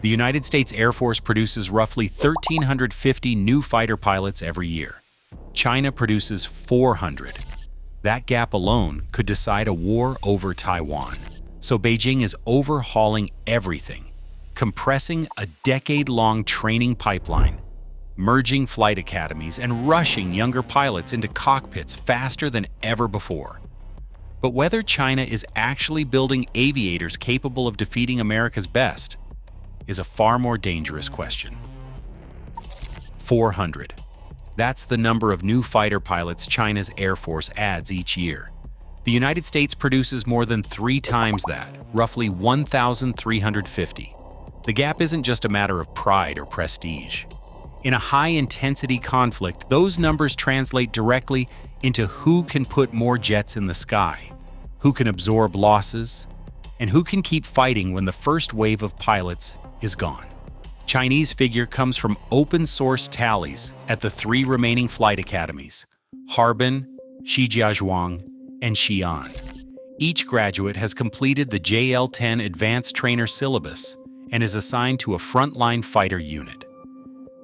The United States Air Force produces roughly 1,350 new fighter pilots every year. China produces 400. That gap alone could decide a war over Taiwan. So Beijing is overhauling everything, compressing a decade-long training pipeline, merging flight academies, and rushing younger pilots into cockpits faster than ever before. But whether China is actually building aviators capable of defeating America's best is a far more dangerous question. 400. That's the number of new fighter pilots China's Air Force adds each year. The United States produces more than 3 times that, roughly 1,350. The gap isn't just a matter of pride or prestige. In a high-intensity conflict, those numbers translate directly into who can put more jets in the sky, who can absorb losses, and who can keep fighting when the first wave of pilots is gone. Chinese figure comes from open-source tallies at the 3 remaining flight academies, Harbin, Shijiazhuang, and Xi'an. Each graduate has completed the JL-10 Advanced Trainer syllabus and is assigned to a frontline fighter unit.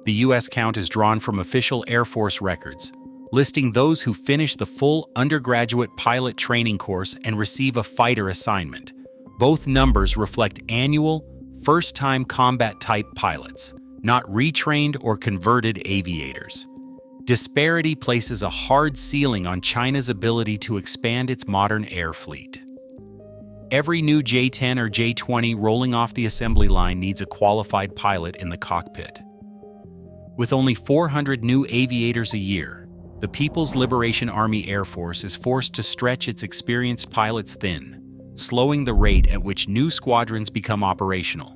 The U.S. count is drawn from official Air Force records, listing those who finish the full undergraduate pilot training course and receive a fighter assignment. Both numbers reflect annual, first-time combat-type pilots, not retrained or converted aviators. Disparity places a hard ceiling on China's ability to expand its modern air fleet. Every new J-10 or J-20 rolling off the assembly line needs a qualified pilot in the cockpit. With only 400 new aviators a year, the People's Liberation Army Air Force is forced to stretch its experienced pilots thin, slowing the rate at which new squadrons become operational.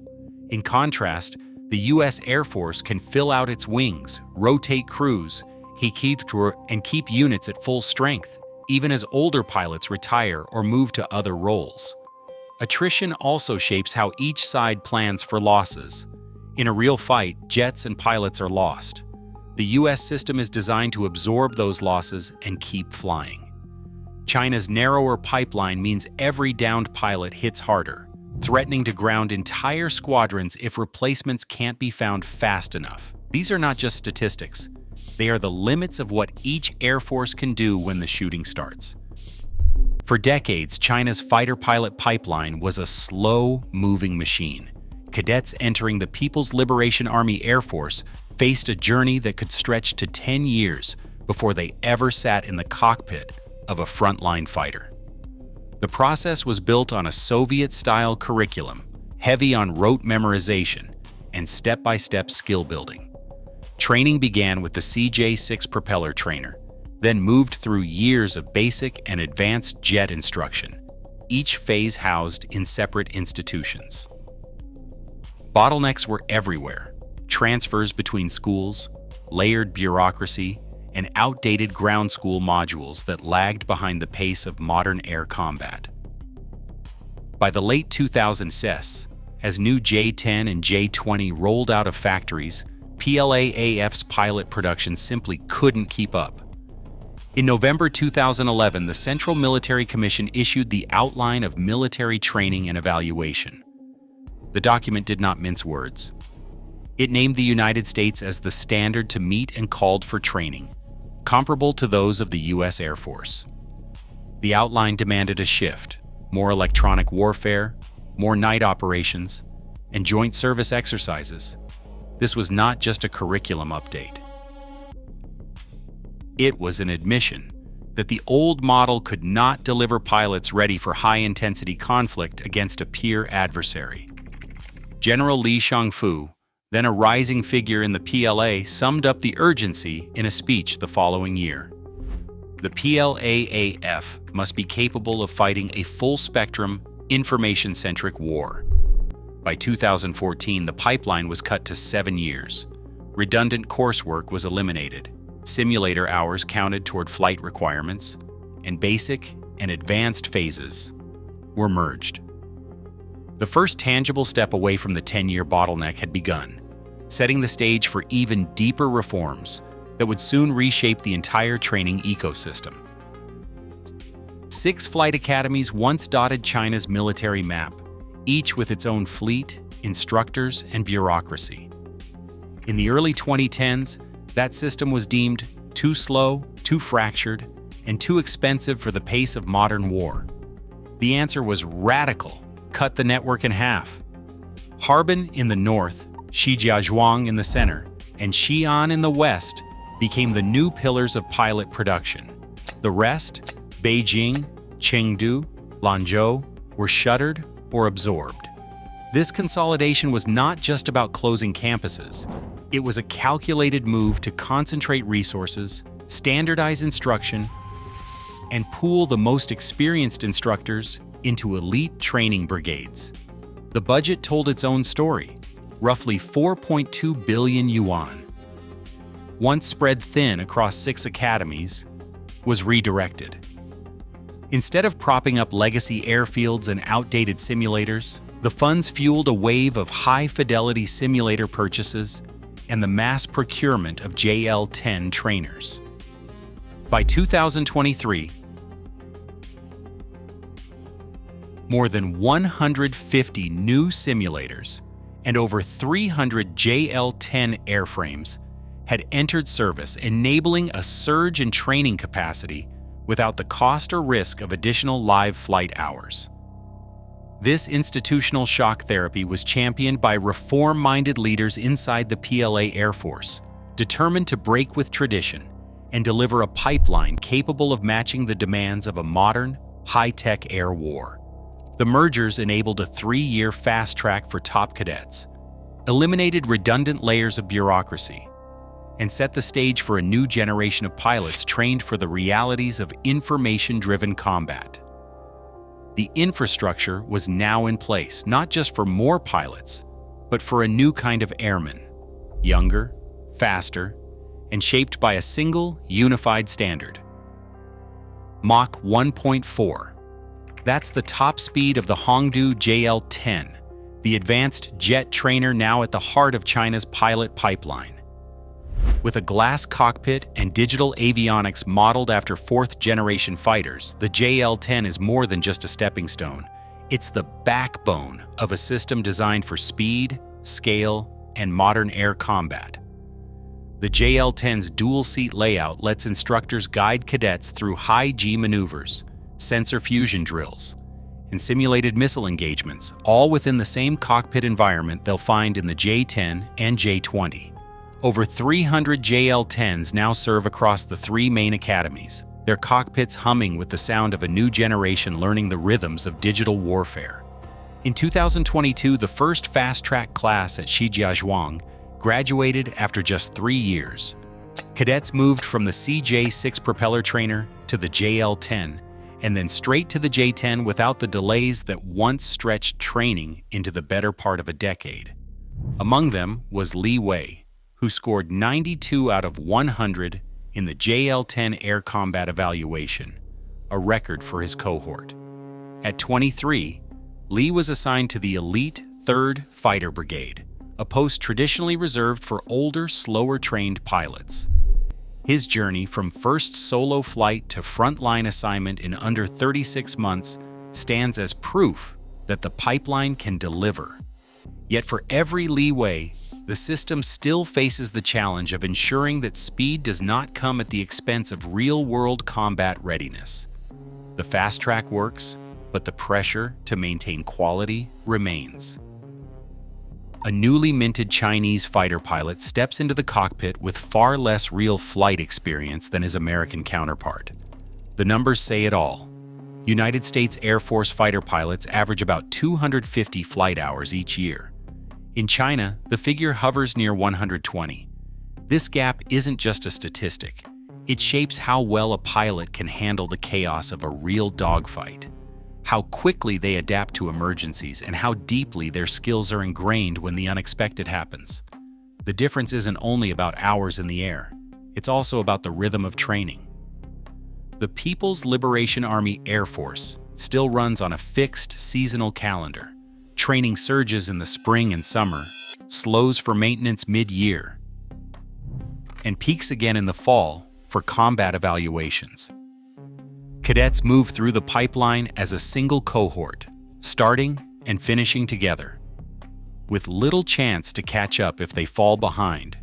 In contrast, the U.S. Air Force can fill out its wings, rotate crews, and keep units at full strength, even as older pilots retire or move to other roles. Attrition also shapes how each side plans for losses. In a real fight, jets and pilots are lost. The U.S. system is designed to absorb those losses and keep flying. China's narrower pipeline means every downed pilot hits harder, threatening to ground entire squadrons if replacements can't be found fast enough. These are not just statistics. They are the limits of what each Air Force can do when the shooting starts. For decades, China's fighter pilot pipeline was a slow-moving machine. Cadets entering the People's Liberation Army Air Force faced a journey that could stretch to 10 years before they ever sat in the cockpit of a frontline fighter. The process was built on a Soviet-style curriculum, heavy on rote memorization and step-by-step skill building. Training began with the CJ-6 propeller trainer, then moved through years of basic and advanced jet instruction, each phase housed in separate institutions. Bottlenecks were everywhere: transfers between schools, layered bureaucracy, and outdated ground school modules that lagged behind the pace of modern air combat. By the late 2000s, as new J-10 and J-20 rolled out of factories, PLAAF's pilot production simply couldn't keep up. In November 2011, the Central Military Commission issued the Outline of Military Training and Evaluation. The document did not mince words. It named the United States as the standard to meet and called for training, comparable to those of the U.S. Air Force. The outline demanded a shift: more electronic warfare, more night operations, and joint service exercises. This was not just a curriculum update. It was an admission that the old model could not deliver pilots ready for high-intensity conflict against a peer adversary. General Li Shangfu, then a rising figure in the PLA, summed up the urgency in a speech the following year. The PLAAF must be capable of fighting a full-spectrum, information-centric war. By 2014, the pipeline was cut to 7 years. Redundant coursework was eliminated. Simulator hours counted toward flight requirements, and basic and advanced phases were merged. The first tangible step away from the 10-year bottleneck had begun, setting the stage for even deeper reforms that would soon reshape the entire training ecosystem. 6 flight academies once dotted China's military map, each with its own fleet, instructors, and bureaucracy. In the early 2010s, that system was deemed too slow, too fractured, and too expensive for the pace of modern war. The answer was radical: cut the network in half. Harbin in the north, Shijiazhuang in the center, and Xi'an in the west became the new pillars of pilot production. The rest, Beijing, Chengdu, Lanzhou, were shuttered or absorbed. This consolidation was not just about closing campuses. It was a calculated move to concentrate resources, standardize instruction, and pool the most experienced instructors into elite training brigades. The budget told its own story: roughly 4.2 billion yuan, once spread thin across 6 academies, was redirected. Instead of propping up legacy airfields and outdated simulators, the funds fueled a wave of high-fidelity simulator purchases and the mass procurement of JL-10 trainers. By 2023, more than 150 new simulators and over 300 JL-10 airframes had entered service, enabling a surge in training capacity without the cost or risk of additional live flight hours. This institutional shock therapy was championed by reform-minded leaders inside the PLA Air Force, determined to break with tradition and deliver a pipeline capable of matching the demands of a modern, high-tech air war. The mergers enabled a 3-year fast track for top cadets, eliminated redundant layers of bureaucracy, and set the stage for a new generation of pilots trained for the realities of information-driven combat. The infrastructure was now in place, not just for more pilots, but for a new kind of airman: younger, faster, and shaped by a single, unified standard. Mach 1.4. That's the top speed of the Hongdu JL-10, the advanced jet trainer now at the heart of China's pilot pipeline. With a glass cockpit and digital avionics modeled after 4th-generation fighters, the JL-10 is more than just a stepping stone. It's the backbone of a system designed for speed, scale, and modern air combat. The JL-10's dual-seat layout lets instructors guide cadets through high-G maneuvers, sensor fusion drills, and simulated missile engagements, all within the same cockpit environment they'll find in the J-10 and J-20. Over 300 JL-10s now serve across the 3 main academies, their cockpits humming with the sound of a new generation learning the rhythms of digital warfare. In 2022, the first fast-track class at Shijiazhuang graduated after just 3 years. Cadets moved from the CJ-6 propeller trainer to the JL-10, and then straight to the J-10 without the delays that once stretched training into the better part of a decade. Among them was Li Wei, who scored 92 out of 100 in the JL-10 Air Combat Evaluation, a record for his cohort. At 23, Li was assigned to the elite 3rd Fighter Brigade, a post traditionally reserved for older, slower-trained pilots. His journey from first solo flight to frontline assignment in under 36 months stands as proof that the pipeline can deliver. Yet for every Li Wei, the system still faces the challenge of ensuring that speed does not come at the expense of real-world combat readiness. The fast track works, but the pressure to maintain quality remains. A newly minted Chinese fighter pilot steps into the cockpit with far less real flight experience than his American counterpart. The numbers say it all. United States Air Force fighter pilots average about 250 flight hours each year. In China, the figure hovers near 120. This gap isn't just a statistic. It shapes how well a pilot can handle the chaos of a real dogfight, how quickly they adapt to emergencies, and how deeply their skills are ingrained when the unexpected happens. The difference isn't only about hours in the air. It's also about the rhythm of training. The People's Liberation Army Air Force still runs on a fixed seasonal calendar. Training surges in the spring and summer, slows for maintenance mid-year, and peaks again in the fall for combat evaluations. Cadets move through the pipeline as a single cohort, starting and finishing together. with little chance to catch up if they fall behind,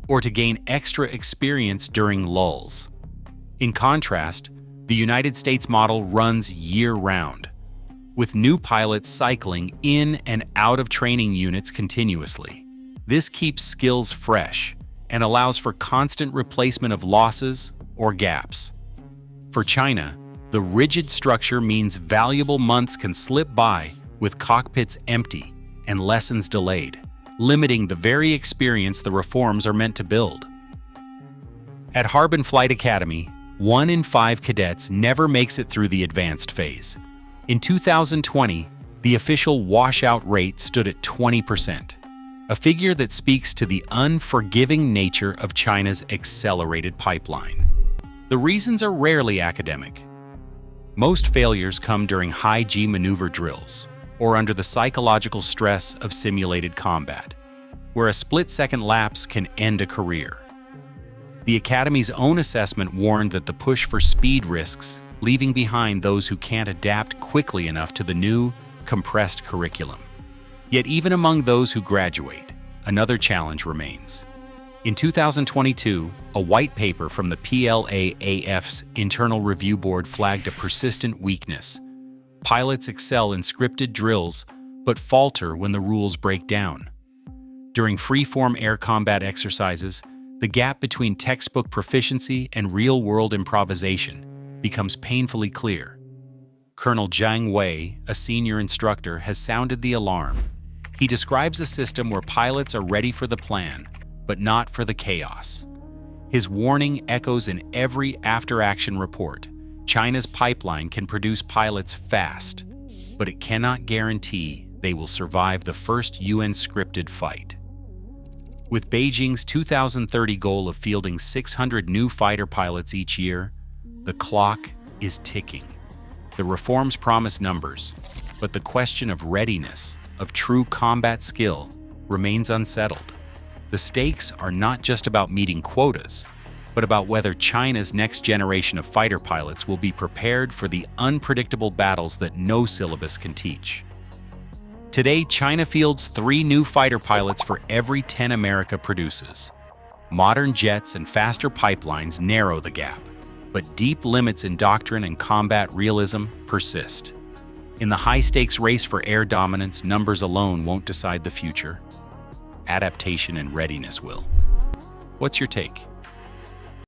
or to gain extra experience during lulls. In contrast, the United States model runs year-round, with new pilots cycling in and out of training units continuously. This keeps skills fresh and allows for constant replacement of losses or gaps. For China, the rigid structure means valuable months can slip by with cockpits empty and lessons delayed, limiting the very experience the reforms are meant to build. At Harbin Flight Academy, 1 in 5 cadets never makes it through the advanced phase. In 2020, the official washout rate stood at 20%, a figure that speaks to the unforgiving nature of China's accelerated pipeline. The reasons are rarely academic. Most failures come during high-G maneuver drills or under the psychological stress of simulated combat, where a split-second lapse can end a career. The Academy's own assessment warned that the push for speed risks, leaving behind those who can't adapt quickly enough to the new, compressed curriculum. Yet even among those who graduate, another challenge remains. In 2022, a white paper from the PLAAF's Internal Review Board flagged a persistent weakness. Pilots excel in scripted drills, but falter when the rules break down. During free-form air combat exercises, the gap between textbook proficiency and real-world improvisation becomes painfully clear. Colonel Zhang Wei, a senior instructor, has sounded the alarm. He describes a system where pilots are ready for the plan, but not for the chaos. His warning echoes in every after-action report. China's pipeline can produce pilots fast, but it cannot guarantee they will survive the first UN-scripted fight. With Beijing's 2030 goal of fielding 600 new fighter pilots each year, the clock is ticking. The reforms promise numbers, but the question of readiness, of true combat skill, remains unsettled. The stakes are not just about meeting quotas, but about whether China's next generation of fighter pilots will be prepared for the unpredictable battles that no syllabus can teach. Today, China fields 3 new fighter pilots for every 10 America produces. Modern jets and faster pipelines narrow the gap, but deep limits in doctrine and combat realism persist. In the high-stakes race for air dominance, numbers alone won't decide the future. Adaptation and readiness will. What's your take?